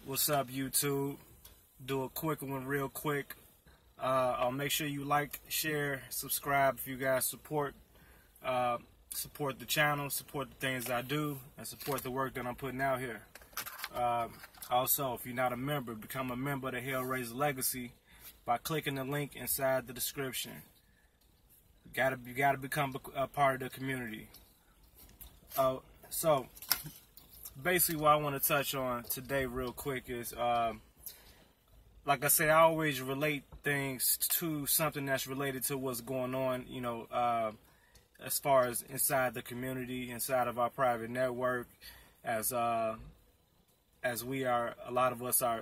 What's up, YouTube? Do a quick one real quick. I'll make sure you like, share, subscribe if you guys support the channel, support the things I do, and support the work that I'm putting out here. Also, if you're not a member, become a member of the Hellraiser Legacy by clicking the link inside the description. You gotta become a part of the community. So basically what I want to touch on today real quick is, like I said, I always relate things to something that's related to what's going on, you know, as far as inside the community, inside of our private network, as we are, a lot of us are,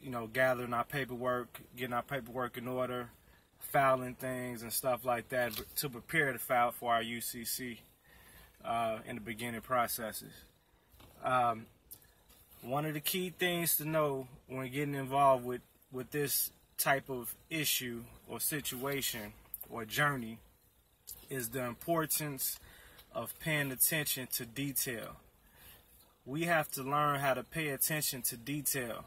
you know, gathering our paperwork, getting our paperwork in order, filing things and stuff like that to prepare to file for our UCC in the beginning processes. One of the key things to know when getting involved with this type of issue or situation or journey is the importance of paying attention to detail. We have to learn how to pay attention to detail.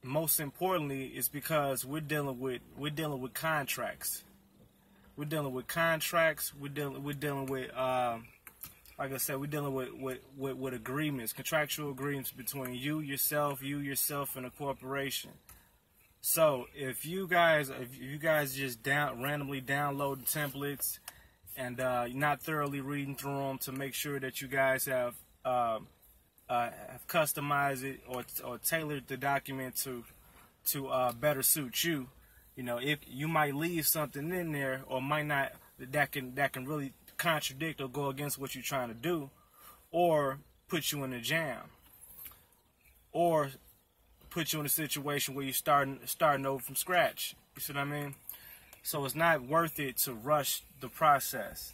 Most importantly, is because we're dealing with contracts. We're dealing with contracts. We're dealing with like I said, we're dealing with agreements, contractual agreements between you yourself, and a corporation. So if you guys just randomly download the templates and you're not thoroughly reading through them to make sure that you guys have customized it or tailored the document to better suit you, you know, if you might leave something in there or might not that can really contradict or go against what you're trying to do, or put you in a jam, or put you in a situation where you're starting over from scratch. You see what I mean? So it's not worth it to rush the process.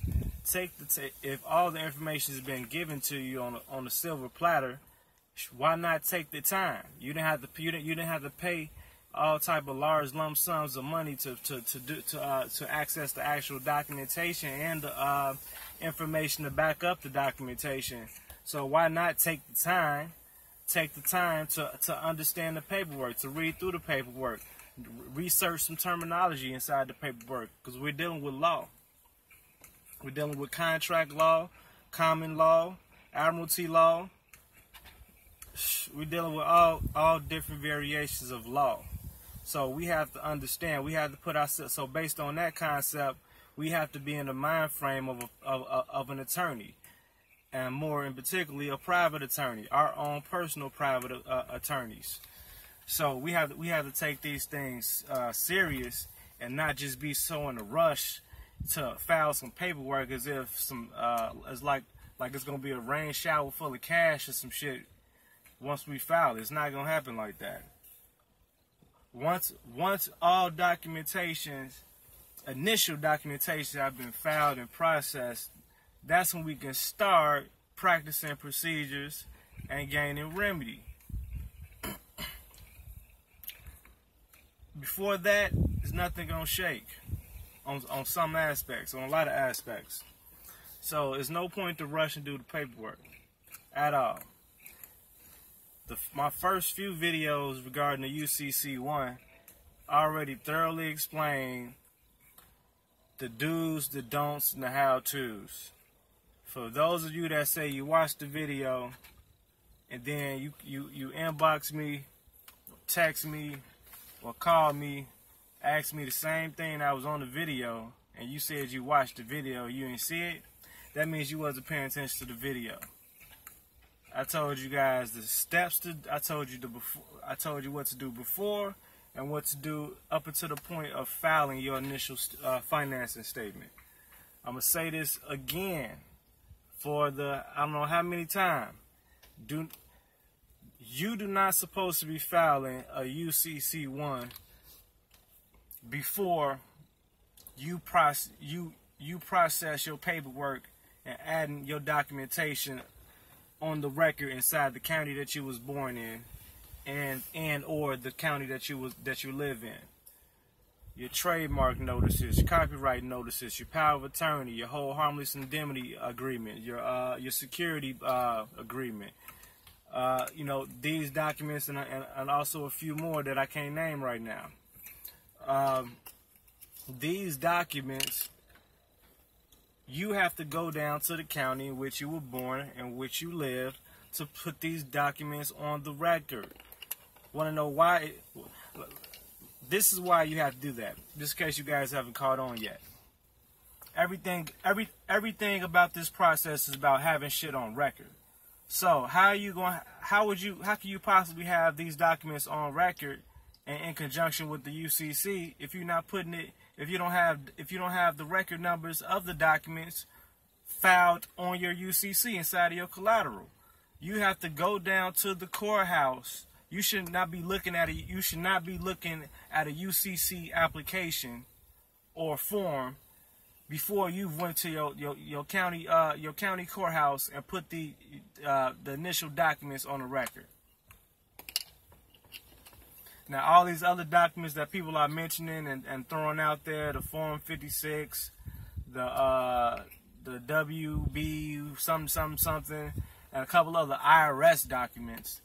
If all the information has been given to you on a silver platter, why not take the time? You didn't have to pay all type of large lump sums of money to access the actual documentation and the information to back up the documentation. So why not take the time to understand the paperwork, to read through the paperwork, research some terminology inside the paperwork, because we're dealing with law. We're dealing with contract law, common law, admiralty law. We're dealing with all different variations of law. So we have to understand, we have to put ourselves, so based on that concept, we have to be in the mind frame of an attorney, and more in particularly a private attorney, our own personal private attorneys. So we have to take these things serious and not just be so in a rush to file some paperwork as if it's like it's gonna be a rain shower full of cash or some shit once we file it. It's not gonna happen like that. Once all initial documentation have been filed and processed, that's when we can start practicing procedures and gaining remedy. Before that, there's nothing gonna shake on some aspects, on a lot of aspects. So there's no point to rush and do the paperwork at all. My first few videos regarding the UCC1 already thoroughly explained the do's, the don'ts, and the how-tos. For those of you that say you watched the video and then you inbox me, text me, or call me, ask me the same thing that was on the video, and you said you watched the video, you didn't see it, that means you wasn't paying attention to the video. I told you guys the steps I told you what to do before and what to do up until the point of filing your initial financing statement. I'm gonna say this again for I don't know how many times. You do not supposed to be filing a UCC1 before you process your paperwork and adding your documentation on the record inside the county that you was born in and or the county that you live in. Your trademark notices, your copyright notices, your power of attorney, your whole harmless indemnity agreement, your security agreement, You know, these documents and also a few more that I can't name right now. These documents, you have to go down to the county in which you were born and which you lived to put these documents on the record. Want to know why? This is why you have to do that, just in case you guys haven't caught on yet. Everything about this process is about having shit on record. So how can you possibly have these documents on record and in conjunction with the UCC if you're not putting it, if you don't have the record numbers of the documents filed on your UCC inside of your collateral? You have to go down to the courthouse. You should not be looking at a UCC application or form before you went to your county courthouse and put the initial documents on the record. Now, all these other documents that people are mentioning and throwing out there, the Form 56, the WB something, and a couple other IRS documents.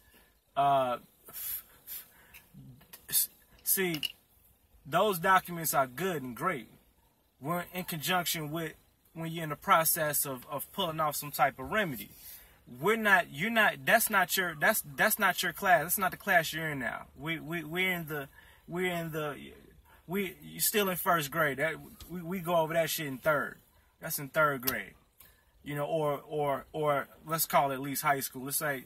See, those documents are good and great. We're in conjunction with when you're in the process of pulling off some type of remedy. That's not your class. That's not the class you're in now. You're still in first grade. We go over that shit in third. That's in third grade. You know, or let's call it at least high school. Let's say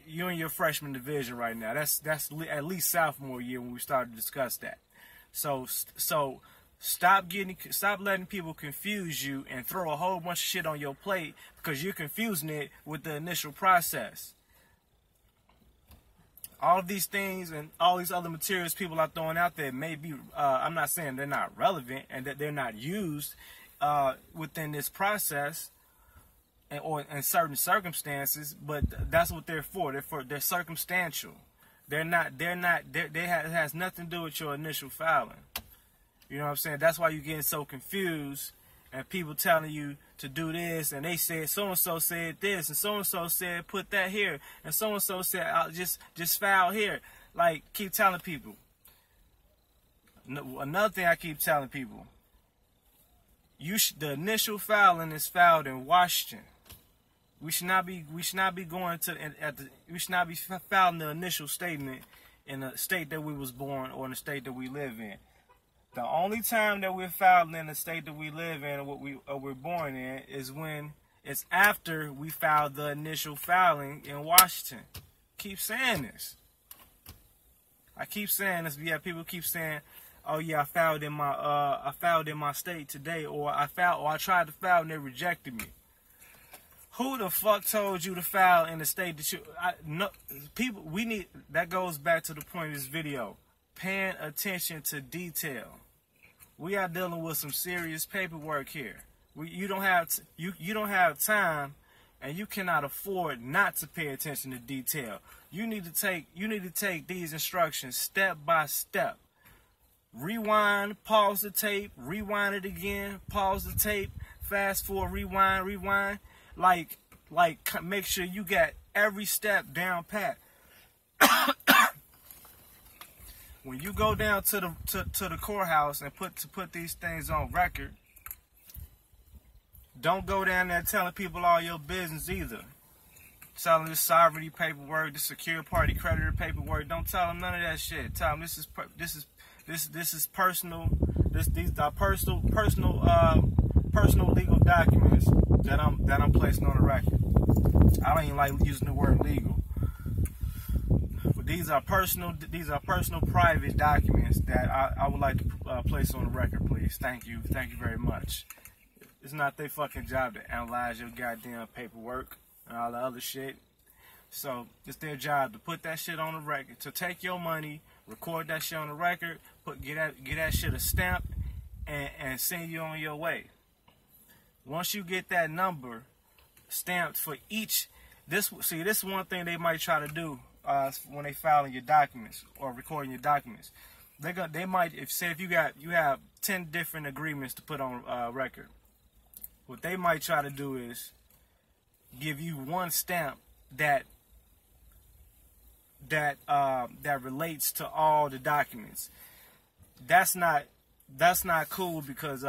you're in your freshman division right now. That's at least sophomore year when we started to discuss that. So stop letting people confuse you and throw a whole bunch of shit on your plate because you're confusing it with the initial process. All of these things and all these other materials people are throwing out there may be, I'm not saying they're not relevant and that they're not used within this process or in certain circumstances, but that's what they're for. They're circumstantial. It has nothing to do with your initial filing. You know what I'm saying? That's why you're getting so confused and people telling you to do this and they said so-and-so said this and so-and-so said put that here and so-and-so said I'll just file here. Like, keep telling people. Another thing I keep telling people, the initial filing is filed in Washington. We should not be filing the initial statement in the state that we was born or in the state that we live in. The only time that we're filing in the state that we live in or we're born in is when it's after we filed the initial filing in Washington. Keep saying this. I keep saying this, but yeah, people keep saying, "Oh yeah, I filed in my state today," or I tried to file and they rejected me. Who the fuck told you to file in the state that you? That goes back to the point of this video. Paying attention to detail. We are dealing with some serious paperwork here. You don't have time, and you cannot afford not to pay attention to detail. You need to take these instructions step by step. Rewind, pause the tape, rewind it again, pause the tape, fast forward, rewind. Like make sure you got every step down pat. When you go down to the courthouse and put these things on record, don't go down there telling people all your business either. Telling the sovereignty paperwork, the secure party creditor paperwork. Don't tell them none of that shit. Tell them this is personal. These are personal legal documents that I'm placing on the record. I don't even like using the word legal. These are personal, private documents that I would like to place on the record, please. Thank you very much. It's not their fucking job to analyze your goddamn paperwork and all the other shit. So it's their job to put that shit on the record, to take your money, record that shit on the record, get that shit a stamp, and send you on your way. Once you get that number stamped for each, this is one thing they might try to do. When they filing your documents or recording your documents, they might if you have 10 different agreements to put on record. What they might try to do is give you one stamp that that relates to all the documents. That's not cool, because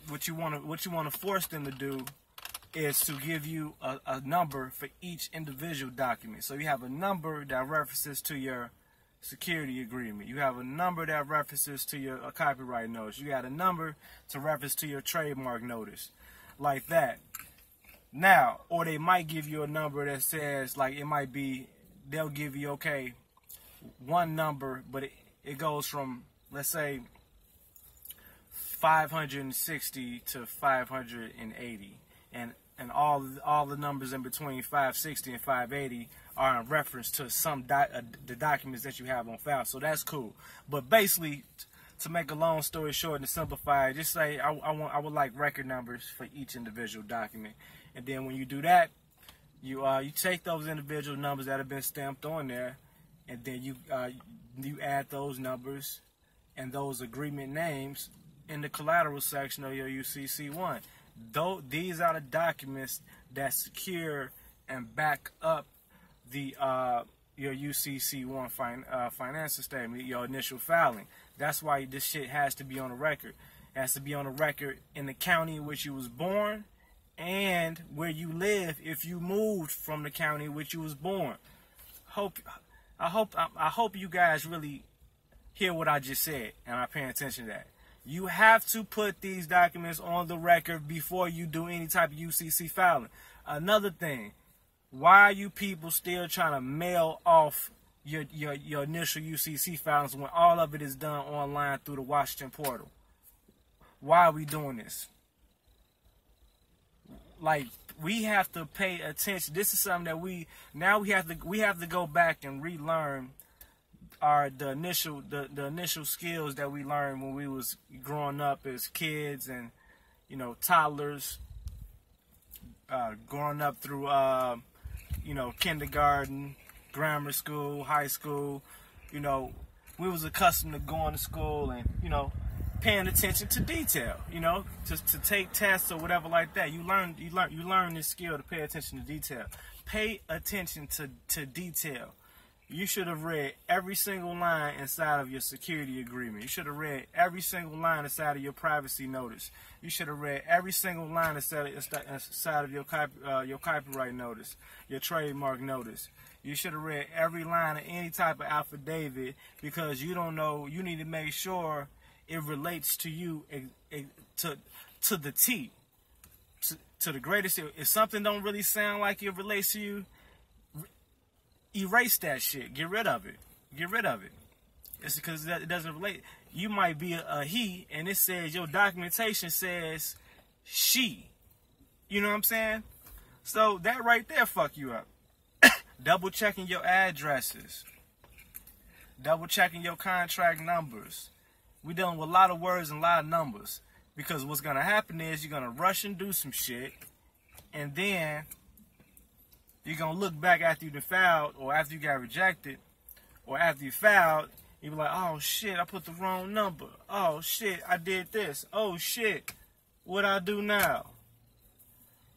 what you want to force them to do is to give you a number for each individual document. So you have a number that references to your security agreement. You have a number that references to your copyright notice. You got a number to reference to your trademark notice, like that. Now, or they might give you a number that says, like, it might be, they'll give you, okay, one number, but it goes from, let's say, 560 to 580, and all the numbers in between 560 and 580 are in reference to the documents that you have on file. So that's cool. But basically, to make a long story short and simplify, just say I would like record numbers for each individual document, and then when you do that, you take those individual numbers that have been stamped on there, and then you add those numbers and those agreement names in the collateral section of your UCC1. Though these are the documents that secure and back up the your UCC1 financial statement, your initial filing. That's why this shit has to be on the record. It has to be on the record in the county in which you was born and where you live if you moved from the county in which you was born. I hope you guys really hear what I just said and are paying attention to that. You have to put these documents on the record before you do any type of UCC filing. Another thing, why are you people still trying to mail off your initial UCC filings when all of it is done online through the Washington portal? Why are we doing this? Like, we have to pay attention. This is something that we have to go back and relearn the initial skills that we learned when we was growing up as kids and, you know, toddlers, growing up through you know, kindergarten, grammar school, high school. You know, we was accustomed to going to school and, you know, paying attention to detail, you know, to take tests or whatever like that. You learn this skill to pay attention to detail. Pay attention to detail. You should have read every single line inside of your security agreement. You should have read every single line inside of your privacy notice. You should have read every single line inside of your copyright notice, your trademark notice. You should have read every line of any type of affidavit, because you don't know. You need to make sure it relates to you to the T, to the greatest. If something don't really sound like it relates to you, erase that shit. Get rid of it. Get rid of it. It's because it doesn't relate. You might be a he, and it says your documentation says she. You know what I'm saying? So that right there fuck you up. Double checking your addresses. Double checking your contract numbers. We dealing with a lot of words and a lot of numbers, because what's gonna happen is you're gonna rush and do some shit, and then you're going to look back after you filed, or after you got rejected, or after you filed, you be like, oh shit, I put the wrong number. Oh shit, I did this. Oh shit, what I do now?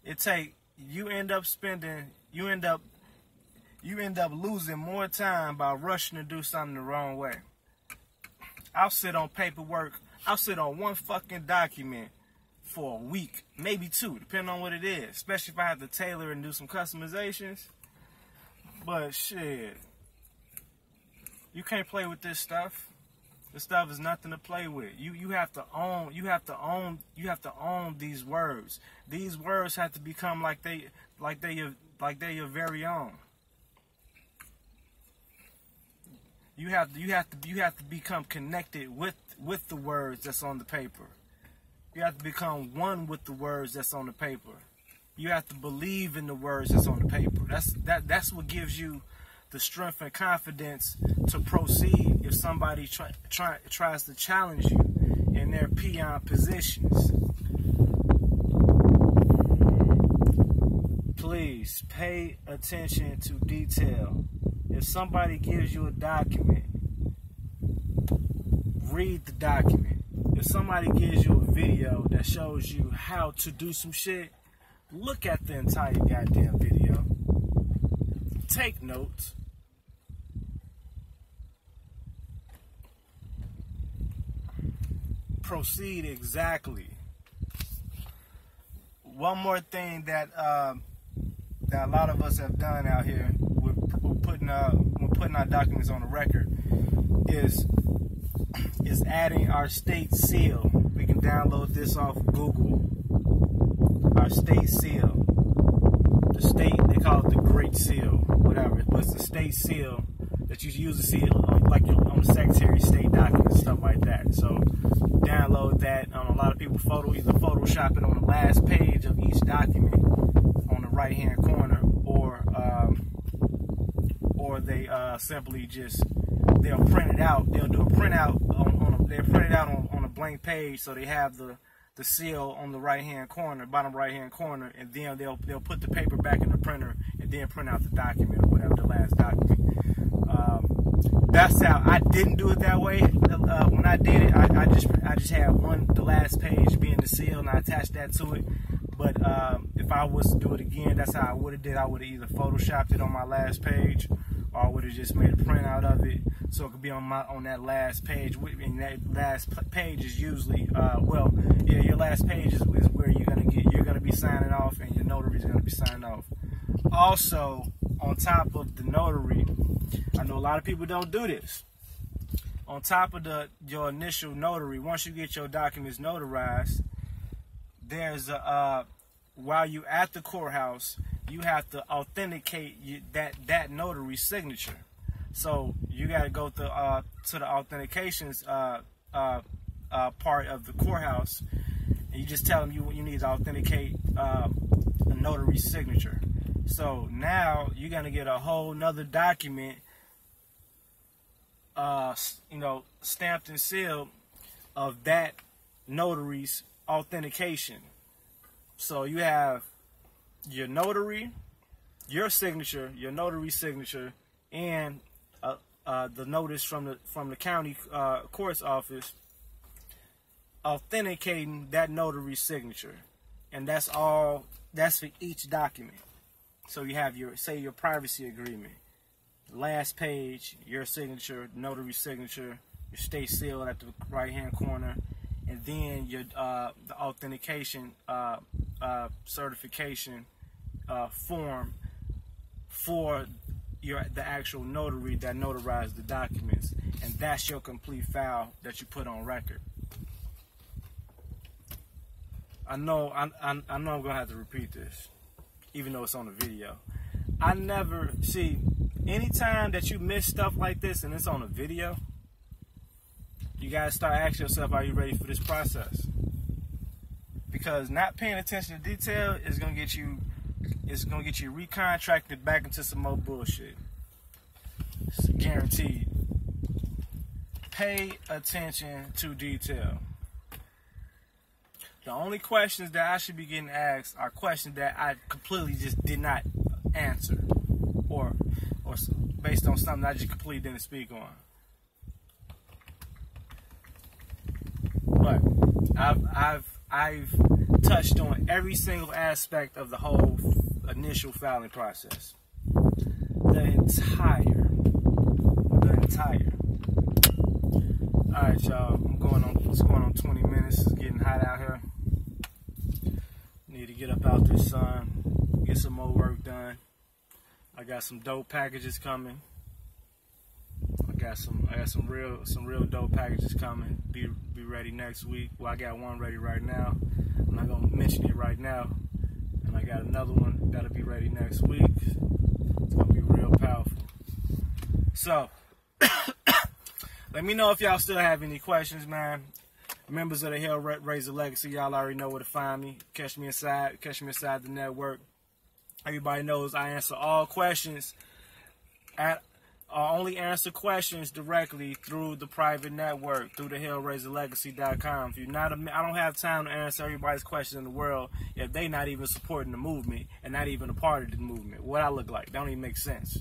You end up losing more time by rushing to do something the wrong way. I'll sit on paperwork. I'll sit on one fucking document for a week, maybe two, depending on what it is. Especially if I have to tailor and do some customizations. But shit, you can't play with this stuff. This stuff is nothing to play with. You have to own these words. These words have to become like they're your very own. You have to become connected with the words that's on the paper. You have to become one with the words that's on the paper. You have to believe in the words that's on the paper. That's what gives you the strength and confidence to proceed if somebody tries to challenge you in their peon positions. Please pay attention to detail. If somebody gives you a document, read the document. If somebody gives you a video that shows you how to do some shit, look at the entire goddamn video. Take notes. proceed exactly. One more thing that that a lot of us have done out here with putting our documents on the record is adding our state seal. We can download this off Google. Our state seal. The state, they call it the Great Seal, whatever. But it's the state seal that you use to see like on the Secretary of State documents, stuff like that. So download that. A lot of people either Photoshop it on the last page of each document on the right hand corner, or they simply just they'll print it out. They'll do a printout they'll print it out on a blank page, so they have the seal on the right hand corner, bottom right hand corner, and then they'll put the paper back in the printer and then print out the document or whatever, the last document. That's how I didn't do it that way. When I did it, I just had the last page being the seal, and I attached that to it. But if I was to do it again, that's how I would have did. I would have either photoshopped it on my last page, or I would have just made a printout of it so it could be on that last page. And that last page is usually your last page is where you're gonna be signing off, and your notary is gonna be signing off. Also, on top of the notary, I know a lot of people don't do this. On top of your initial notary, once you get your documents notarized, there's while you at the courthouse, you have to authenticate that notary signature. So you got to go to the authentications part of the courthouse, and you just tell them you need to authenticate a notary signature. So now you're gonna get a whole nother document, stamped and sealed of that notary's authentication. So you have your notary, your signature, your notary signature, and the notice from the county court's office authenticating that notary signature, and that's all. That's for each document. So you have your privacy agreement, the last page, your signature, notary signature, your state seal at the right hand corner, and then your the authentication certification form for the actual notary that notarized the documents, and that's your complete file that you put on record. I know I'm gonna have to repeat this, even though it's on the video. I never see anytime that you miss stuff like this and it's on a video, you gotta start asking yourself, are you ready for this process? Because not paying attention to detail is gonna get you recontracted back into some more bullshit. It's guaranteed. Pay attention to detail. The only questions that I should be getting asked are questions that I completely just did not answer, or based on something I just completely didn't speak on. But I've touched on every single aspect of the whole initial filing process. The entire. All right, y'all. It's going on 20 minutes. It's getting hot out here. Need to get up out this sun, get some more work done. I got some dope packages coming. I got some real dope packages coming. Be ready next week. Well, I got one ready right now. I'm not gonna mention it right now. And I got another one that'll be ready next week. It's gonna be real powerful. So let me know if y'all still have any questions, man. Members of the Hellraiser Legacy, y'all already know where to find me. Catch me inside the network. Everybody knows I answer all questions. I only answer questions directly through the private network, through the HellraiserLegacy.com. I don't have time to answer everybody's questions in the world if they not even supporting the movement and not even a part of the movement. What I look like, that don't even make sense.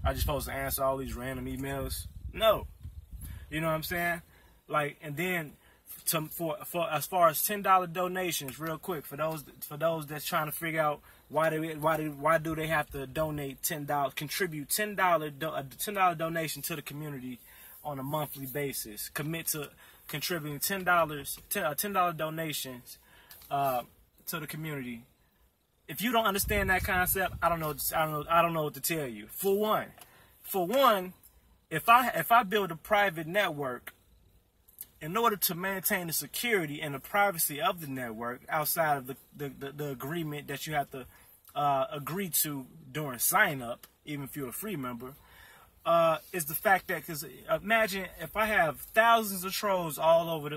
I just supposed to answer all these random emails? No. You know what I'm saying? Like, and then for as far as $10 donations, real quick, for those that's trying to figure out why do they have to donate $10, contribute $10 donation to the community on a monthly basis, commit to contributing $10 donations to the community. If you don't understand that concept, I don't know what to tell you. For one, if I build a private network, in order to maintain the security and the privacy of the network outside of the agreement that you have to agree to during sign up, even if you're a free member, is the fact that, because imagine if I have thousands of trolls all over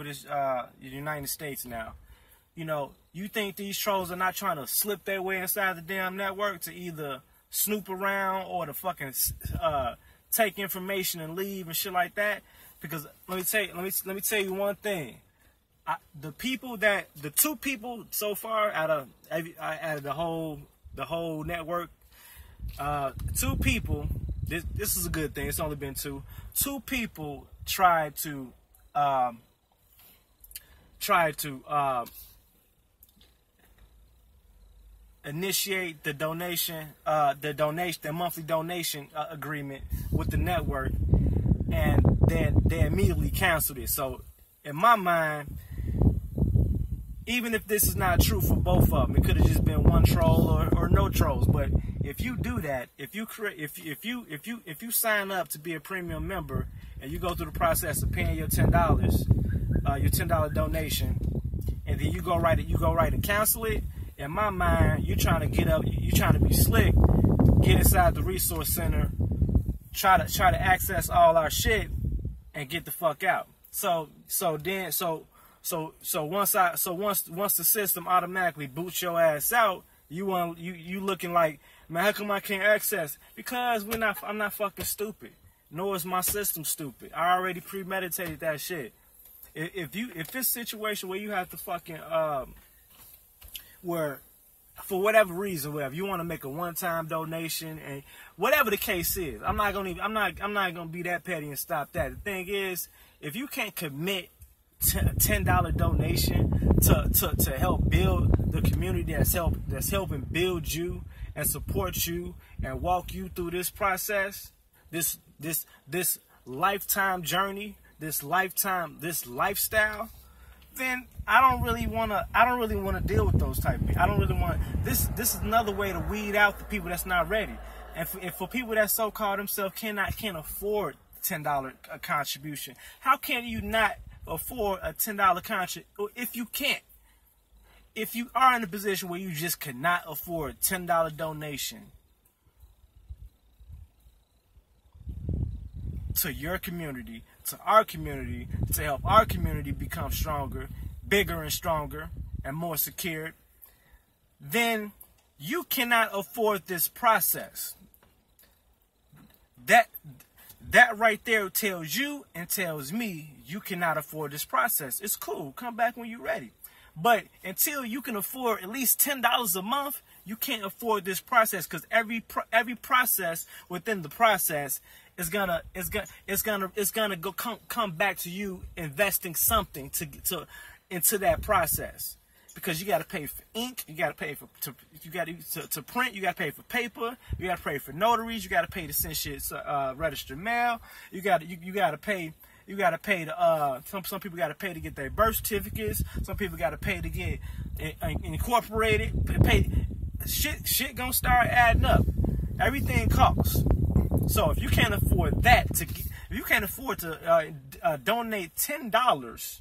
this the United States now. You know, you think these trolls are not trying to slip their way inside the damn network to either snoop around or to fucking take information and leave and shit like that? Because let me tell you one thing. The two people so far out of the whole network, two people. This is a good thing. It's only been two. Two people tried to initiate the monthly donation agreement with the network, and then they immediately canceled it. So in my mind, even if this is not true for both of them, it could have just been one troll or no trolls. But if you do that, if you sign up to be a premium member and you go through the process of paying your $10 donation, and then you go right and cancel it, in my mind, you're trying to be slick, get inside the resource center, try to access all our shit, and get the fuck out. So once the system automatically boots your ass out, you looking like, man, how come I can't access? Because I'm not fucking stupid. Nor is my system stupid. I already premeditated that shit. If it's a situation where you have to fucking where for whatever reason, if you want to make a one-time donation and whatever the case is, I'm not gonna be that petty and stop that. The thing is, if you can't commit to a $10 donation to help build the community that's helping build you and support you and walk you through this process, this lifetime journey, this lifestyle, then I don't really want to deal with those type of people. I don't really want this is another way to weed out the people that's not ready. And for people that so-called themselves can't afford $10 contribution, how can you not afford a $10 contribution? If you can't, if you are in a position where you just cannot afford $10 donation to your community, to our community, to help our community become stronger, bigger and stronger, and more secure, then you cannot afford this process. That right there tells you and tells me you cannot afford this process. It's cool. Come back when you're ready. But until you can afford at least $10 a month, you can't afford this process, because every process within the process is gonna come back to you investing something into that process. Because you got to pay for ink, you got to pay to print, you got to pay for paper, you got to pay for notaries, you got to pay to send shit registered mail, you got to pay to some people got to pay to get their birth certificates, some people got to pay to get incorporated, shit gonna start adding up. Everything costs. So if you can't afford that, if you can't afford to donate $10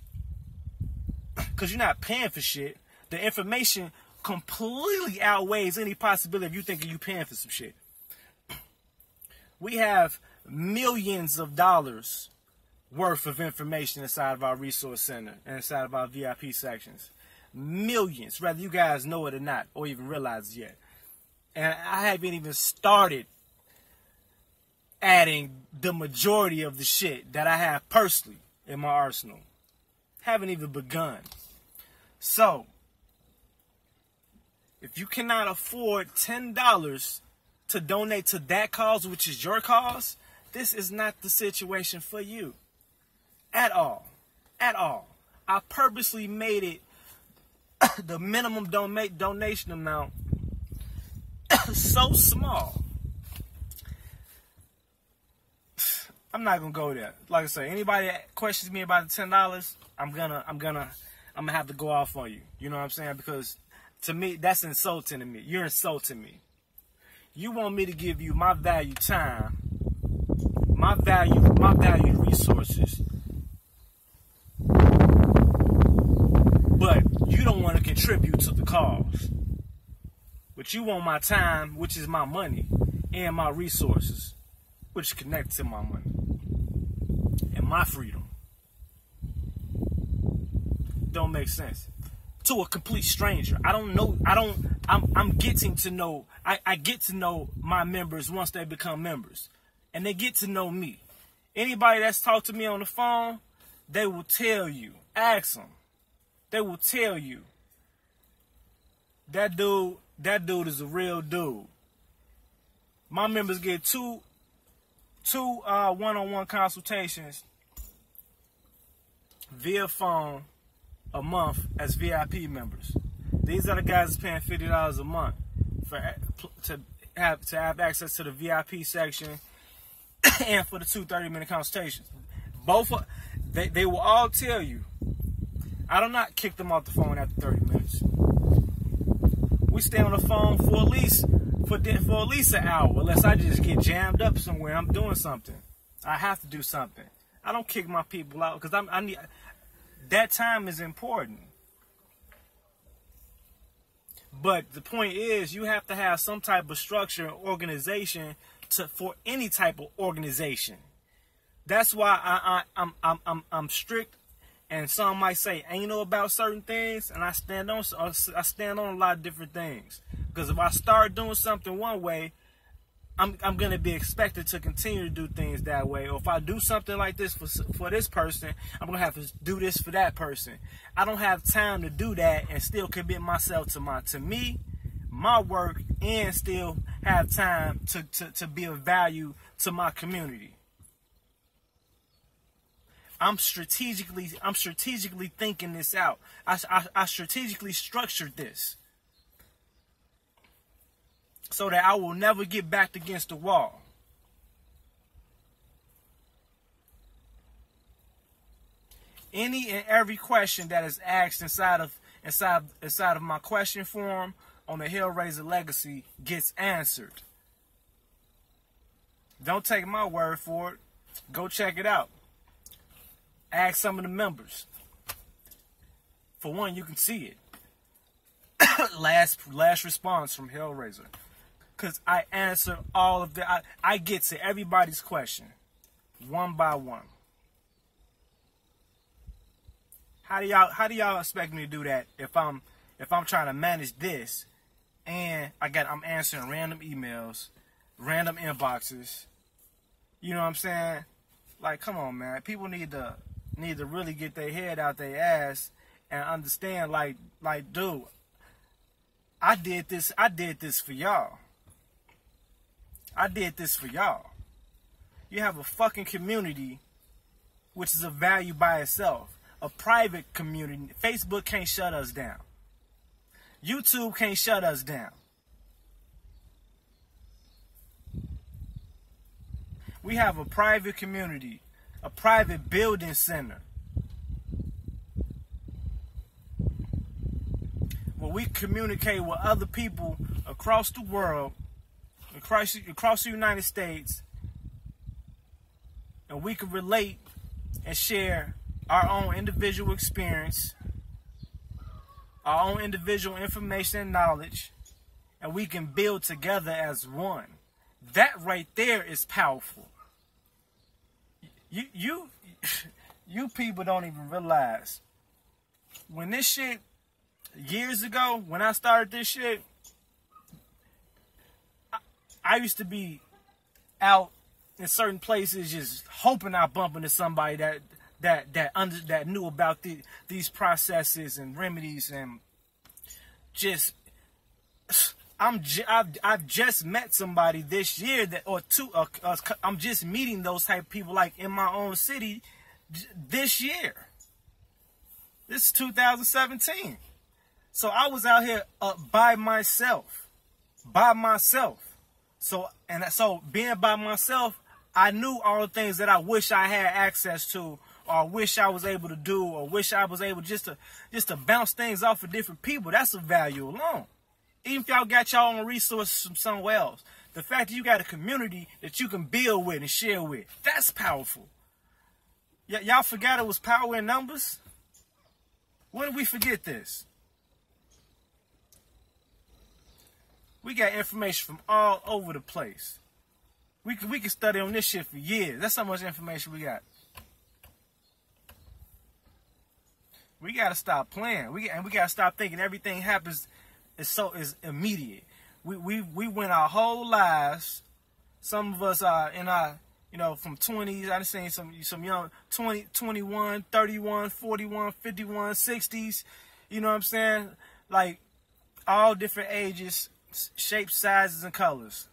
because you're not paying for shit, the information completely outweighs any possibility of you thinking you paying for some shit. We have millions of dollars worth of information inside of our resource center and inside of our VIP sections. Millions, whether you guys know it or not, or even realize it yet. And I haven't even started adding the majority of the shit that I have personally in my arsenal. Haven't even begun. So, if you cannot afford $10 to donate to that cause, which is your cause, this is not the situation for you. At all. At all. I purposely made it the minimum donation amount so small I'm not gonna go there. Like I say, anybody that questions me about the $10, I'm gonna have to go off on you. You know what I'm saying? Because to me, that's insulting to me. You're insulting me. You want me to give you my value time, my value resources, but you don't want to contribute to the cause. But you want my time, which is my money, and my resources, which is connected to my money and my freedom. Don't make sense. To a complete stranger. I'm getting to know, I get to know my members once they become members. And they get to know me. Anybody that's talked to me on the phone, they will tell you. Ask them. They will tell you. That dude is a real dude. My members get two one-on-one consultations via phone a month as VIP members. These are the guys that's paying $50 a month to have access to the VIP section and for the 2 30-minute consultations. They will all tell you. I do not kick them off the phone after 30 minutes. We stay on the phone for at least an hour, unless I just get jammed up somewhere. I'm doing something. I have to do something. I don't kick my people out because I need. That time is important. But the point is, you have to have some type of structure and organization for any type of organization. That's why I'm strict, and some might say anal about certain things, and I stand on a lot of different things. Because if I start doing something one way, I'm gonna be expected to continue to do things that way. Or if I do something like this for this person, I'm gonna have to do this for that person. I don't have time to do that and still commit myself to me, my work, and still have time to be of value to my community. I'm strategically thinking this out. I strategically structured this so that I will never get backed against the wall. Any and every question that is asked inside of my question form on the Hellraiser Legacy gets answered. Don't take my word for it. Go check it out. Ask some of the members. For one, you can see it. last response from Hellraiser. Because I answer all of the... I get to everybody's question. One by one. How do y'all expect me to do that if I'm trying to manage this and I'm answering random emails, random inboxes? You know what I'm saying? Like, come on, man. People need to really get their head out their ass and understand, like, dude, I did this for y'all. I did this for y'all. You have a fucking community which is of value by itself. A private community. Facebook can't shut us down. YouTube can't shut us down. We have a private community, a private building center, where we communicate with other people across the world, across the United States, and we can relate and share our own individual experience, our own individual information and knowledge, and we can build together as one. That right there is powerful. You people don't even realize when this shit, years ago, when I started this shit, I used to be out in certain places just hoping I bump into somebody that knew about these processes and remedies, and just I've just met somebody this year I'm just meeting those type of people like in my own city this year. This is 2017. So I was out here by myself. So being by myself, I knew all the things that I wish I had access to, or wish I was able to do, or wish I was able just to bounce things off of different people. That's a value alone. Even if y'all got y'all own resources from somewhere else, the fact that you got a community that you can build with and share with, that's powerful. Y'all forgot it was power in numbers? When did we forget this? We got information from all over the place. We can study on this shit for years. That's how much information we got. We gotta stop playing. We gotta stop thinking everything happens is immediate. We went our whole lives. Some of us are in our, from 20s. I done seen some young 20, 21, 31, 41, 51, 60s. You know what I'm saying? Like all different ages, shapes, sizes, and colors.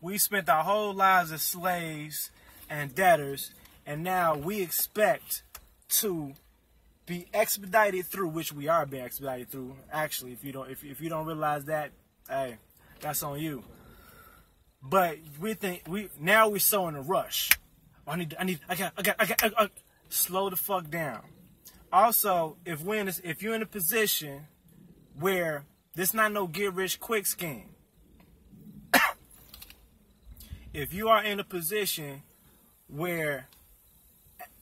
We spent our whole lives as slaves and debtors, and now we expect to be expedited through, which we are being expedited through. Actually, if you don't realize that, hey, that's on you. But we're so in a rush. I got. Slow the fuck down. Also, if you're in a position where this not no get rich quick scheme. If you are in a position where,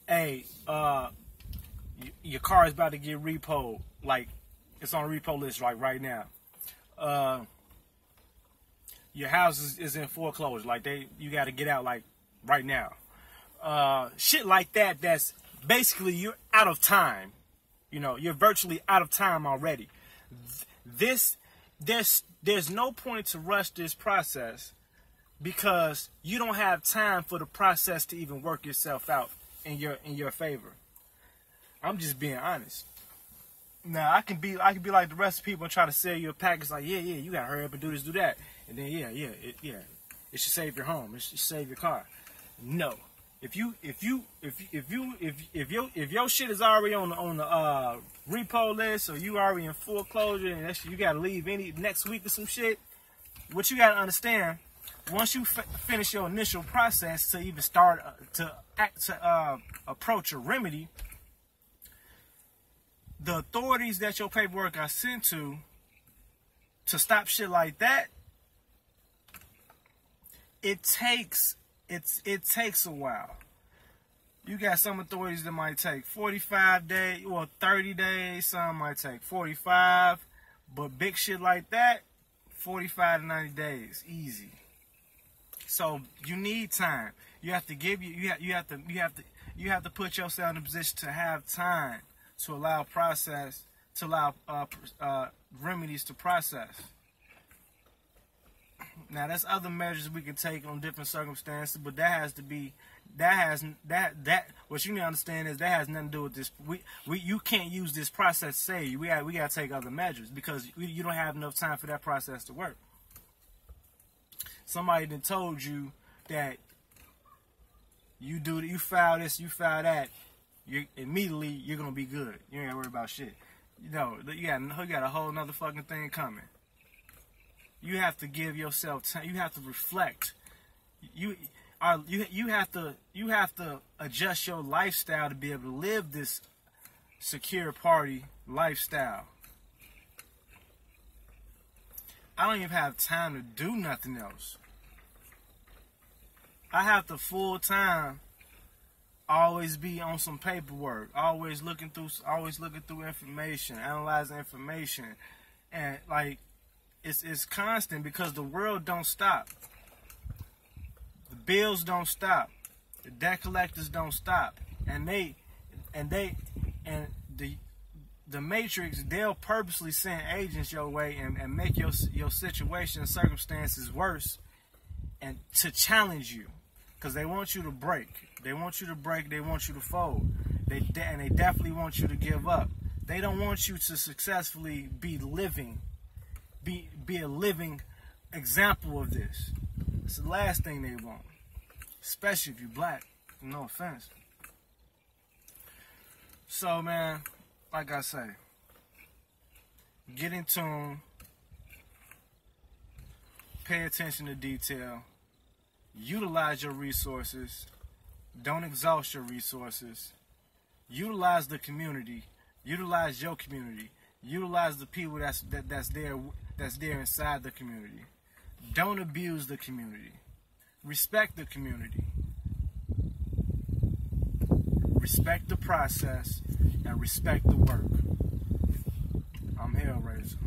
hey, your car is about to get repoed, like it's on a repo list right now. Your house is in foreclosure, like you got to get out like right now. Shit like that. That's basically you're out of time. You're virtually out of time already. There's no point to rush this process because you don't have time for the process to even work itself out in your favor. I'm just being honest. Now I can be like the rest of the people and try to sell you a package like, yeah, you gotta hurry up and do this, do that, and then it should save your home, it should save your car. No, if your shit is already on the repo list, or you already in foreclosure, and you gotta leave next week or some shit, what you gotta understand, once you finish your initial process to even start to approach a remedy, the authorities that your paperwork are sent to stop shit like that, it takes a while. You got some authorities that might take 45 days or 30 days, some might take 45, but big shit like that, 45 to 90 days, easy. So you need time. You have to put yourself in a position to have time to allow remedies to process. Now there's other measures we can take on different circumstances, but what you need to understand is that has nothing to do with this. You can't use this process to say we gotta take other measures because you don't have enough time for that process to work. Somebody done told you that you file this, you file that, immediately you're gonna be good. You ain't gotta worry about shit. You got a whole nother fucking thing coming. You have to give yourself time. You have to reflect. You have to adjust your lifestyle to be able to live this secure party lifestyle. I don't even have time to do nothing else. I have to full time always be on some paperwork, always looking through information, analyzing information, and like it's constant because the world don't stop. The bills don't stop. The debt collectors don't stop, and the Matrix, they'll purposely send agents your way and make your situation and circumstances worse, and to challenge you, because they want you to break. They want you to break. They want you to fold. They definitely want you to give up. They don't want you to successfully be a living example of this. It's the last thing they want, especially if you're black. No offense. So, man, like I say, get in tune, pay attention to detail, Utilize your resources. Don't exhaust your resources. Utilize the community. Utilize your community. Utilize the people that's there inside the community. Don't abuse the community. Respect the community. Respect the process and respect the work. I'm Hellraiser.